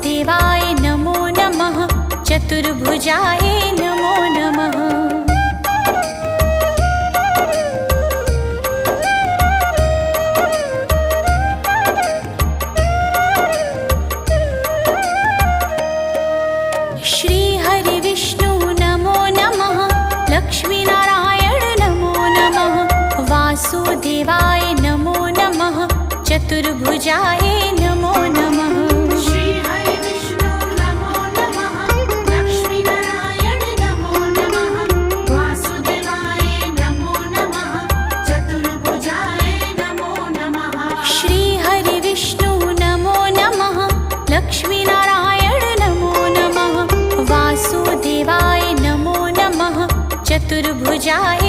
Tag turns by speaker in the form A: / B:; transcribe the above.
A: वासुदेवाय नमो नमः चतुर्भुजाय नमो नमः। श्री हरि विष्णु नमो नमः लक्ष्मीनारायण नमो नमः वासुदेवाय नमो नमः चतुर्भुजाय नमो नमः।
B: श्री हरि विष्णु नमो नमः लक्ष्मीनारायण नमो नमः वासुदेवाय नमो नमः चतुर्भुजाय नमो नमः।
A: श्री हरि विष्णु नमो नमः लक्ष्मीनारायण नमो नमः वासुदेवाय नमो नमः चतुर्भुजाय